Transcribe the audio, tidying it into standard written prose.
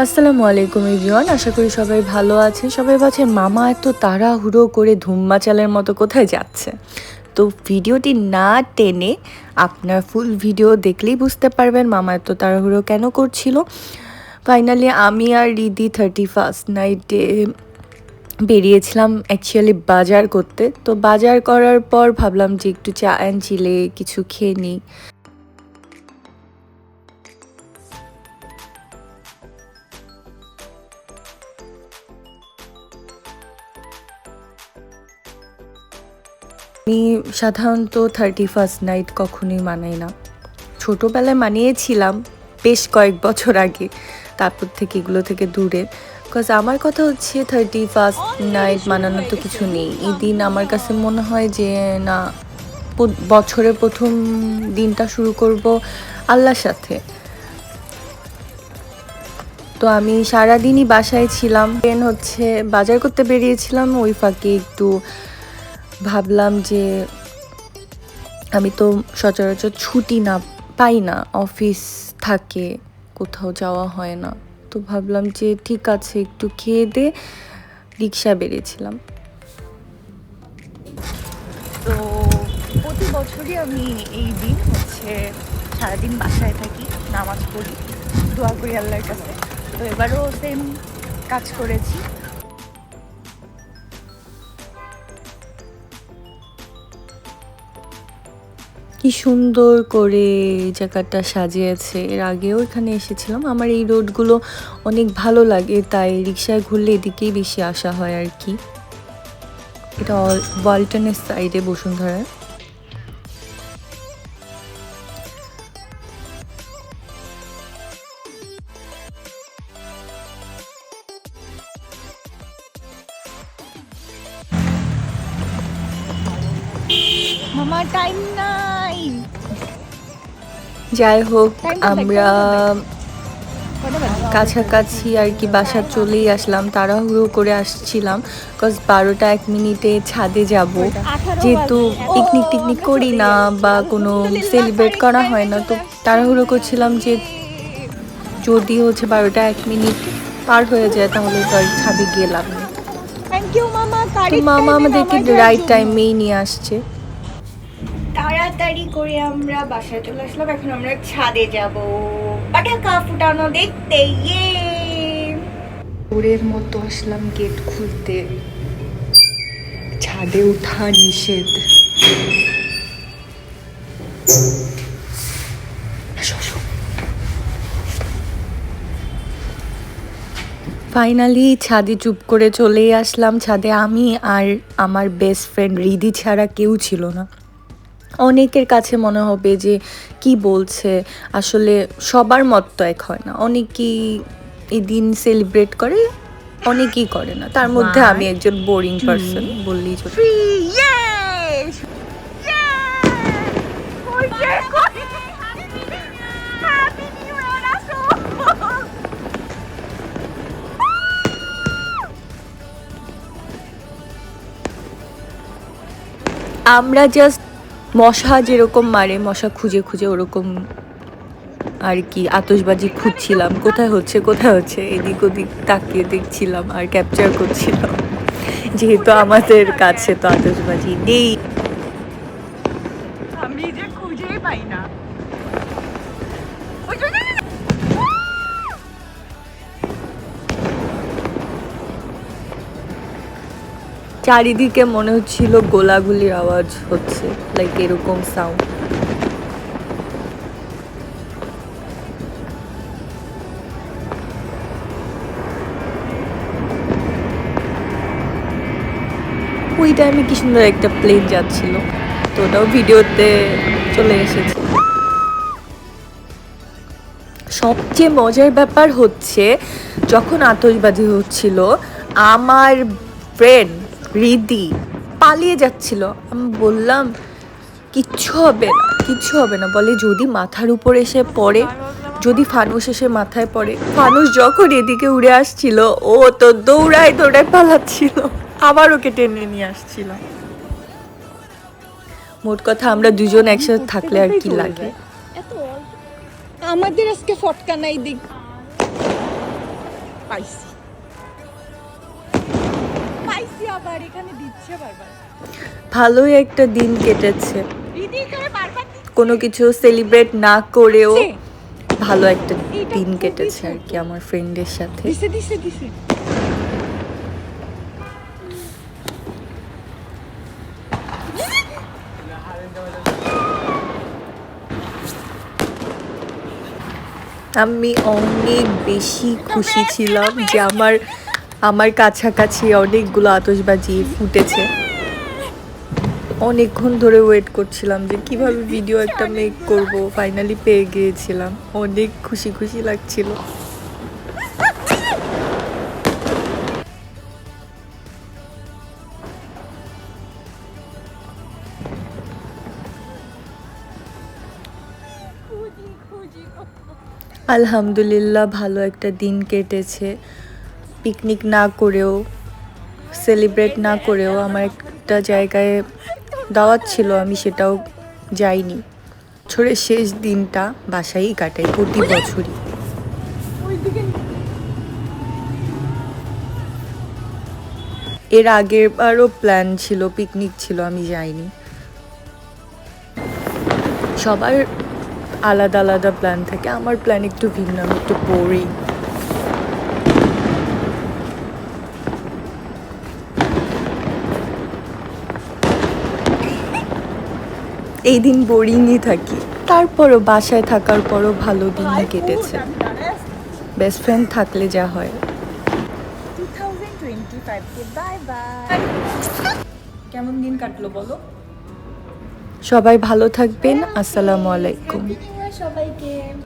আসসালামু আলাইকুম এভরিওয়ান, আশা করি সবাই ভালো আছেন। সবাই ভাবছেন মামা এত তাড়াহুড়ো করে ধুম মাচালের মতো কোথায় যাচ্ছে। তো ভিডিওটি না টেনে আপনার ফুল ভিডিও দেখলেই বুঝতে পারবেন মামা এত তাড়াহুড়ো কেন করছিল। ফাইনালি আমি আর রিদি 31st নাইটে বেরিয়েছিলাম অ্যাকচুয়ালি বাজার করতে। তো বাজার করার পর ভাবলাম যে একটু চা অ্যান্ড চিলে কিছু খেয়ে নিই। আমি সাধারণত 31st নাইট কখনোই মানাই না। ছোটোবেলায় মানিয়েছিলাম বেশ কয়েক বছর আগে, তারপর থেকে এগুলো থেকে দূরে। বিকজ আমার কথা হচ্ছে 31st নাইট মানানোর তো কিছু নেই। এই দিন আমার কাছে মনে হয় যে না, বছরের প্রথম দিনটা শুরু করব আল্লাহর সাথে। তো আমি সারাদিনই বাসায় ছিলাম, দেন হচ্ছে বাজার করতে বেরিয়েছিলাম। ওই ফাঁকে একটু ভাবলাম যে আমি তো সচরাচর ছুটি না পাই না, অফিস থাকে, কোথাও যাওয়া হয় না। তো ভাবলাম যে ঠিক আছে একটু খেয়ে দে, রিক্সা বেরিয়েছিলাম। তো প্রতি বছরই আমি এই দিন হচ্ছে সারাদিন বাসায় থাকি, নামাজ পড়ি, দোয়া করি আল্লাহর কাছে। তো এবারও সেম কাজ করেছি। কি সুন্দর করে জায়গাটা সাজিয়েছে। এর আগেও এখানে এসেছিলাম। আমার এই রোডগুলো অনেক ভালো লাগে, তাই রিক্সায় ঘুরলে এদিকেই বেশি আসা হয় আর কি। এটা ওয়ালটনের সাইডে বসুন্ধরায়। আমার টাইম নাই। যাই হোক, আমরা কাছাকাছি আর কি বাসা চলেই আসলাম। তাড়াহুড়ো করে আসছিলাম বিকজ 12টা 1 মিনিটে ছাদে যাব। যেহেতু পিকনিক টিকনিক করি না বা কোনো সেলিব্রেট করা হয় না, তো তাড়াহুড়ো করছিলাম যে যদি হচ্ছে 12টা 1 মিনিট পার হয়ে যায় তাহলে তো আর ছাদে গিয়ে লাভ নেই। থ্যাংক ইউ মামা। তো মামা আমাদেরকে রাইট টাইমেই নিয়ে আসছে। তাড়াতাড়ি করে আমরা বাসায় চলে আসলাম। এখন আমরা ছাদে যাব পটাকা ফুটানো দেখতে। ইয়ে ওরের মতো আসলাম গেট খুলতে, ছাদে ওঠা নিষেধ। ফাইনালি ছাদে চুপ করে চলেই আসলাম। ছাদে আমি আর আমার বেস্ট ফ্রেন্ড রিদি ছাড়া কেউ ছিল না। অনেকের কাছে মনে হবে যে কি বলছে, আসলে সবার মত তো এক হয় না। অনেকেই এই দিন সেলিব্রেট করে, অনেকেই করে না। তার মধ্যে আমি একজন বোরিং পার্সন বললেই চলে। আমরা জাস্ট মশা যেরকম মারে, মশা খুঁজে খুঁজে ওরকম আর কি আতশবাজি খুঁজছিলাম, কোথায় হচ্ছে এদিক ওদিক তাকিয়ে দেখছিলাম আর ক্যাপচার করছিলাম, যেহেতু আমাদের কাছে তো আতশবাজি নেই। আমি যে খুঁজেই পাই না। চারিদিকে মনে হচ্ছিল গোলাগুলির আওয়াজ হচ্ছে, লাইক এরকম সাউন্ড। ওই টাইমে কি সুন্দর একটা প্লেন যাচ্ছিল, তো ওটাও ভিডিওতে চলে এসেছে। সবচেয়ে মজার ব্যাপার হচ্ছে যখন আতশবাজি হচ্ছিল, আমার ফ্রেন্ড রিদি পালিয়ে যাচ্ছিল। আমি বললাম কিচ্ছু হবে না। বলে যদি মাথার উপর এসে পড়ে, যদি ফানুস এসে মাথায় পড়ে। ফানুস যখন এদিকে উড়ে আসছিল, ও তো দৌড়ায় পালাচ্ছিল, আবার ওকে টেনে নিয়ে আসছিল। মোট কথা আমরা দুজন একসাথে থাকলে আর কি লাগে। আমাদের আজকে ফটকা নাই দেখ। পাইছি পাইছি আবার এখানে দিচ্ছে বারবার। ভালোই একটা দিন কেটেছে, দিদি এখানে বারবার কোনো কিছু সেলিব্রেট না করেও দিচ্ছে। ভালো একটা এইটা দিন খুবই কেটেছে আর ছোট। কি আমার ফ্রেন্ডের সাথে। দিছে দিছে দিছে। আমি অনেক বেশি খুশি ছিলাম যে আমার আমার কাছাকাছি অনেকগুলো আতশবাজি ফুটেছে। অনেকক্ষণ ধরে ওয়েট করছিলাম যে কিভাবে ভিডিও একটা মেক করব, ফাইনালি পেয়ে গিয়েছিলাম। অনেক খুশি খুশি লাগছিল। আলহামদুলিল্লাহ ভালো একটা দিন কেটেছে। পিকনিক না করেও, সেলিব্রেট না করেও আমার একটা জায়গায় দাওয়াত ছিল, আমি সেটাও যাইনি। বছরের শেষ দিনটা বাসায়ই কাটাই প্রতি বছরই। এর আগের বারও প্ল্যান ছিল, পিকনিক ছিল, আমি যাইনি। সবার আলাদা আলাদা প্ল্যান থাকে, আমার প্ল্যান একটু ভিন্ন, আমি একটু বোরিং। এই দিন বোরিংই থাকি, তারপরও বাসায় থাকার পরও ভালো দিনই কেটেছে। বেস্ট ফ্রেন্ড থাকলে যা হয়। 2025 কে বাই বাই। কেমন দিন কাটলো বলো? সবাই ভালো থাকবেন। আসসালামু আলাইকুম। সবাইকে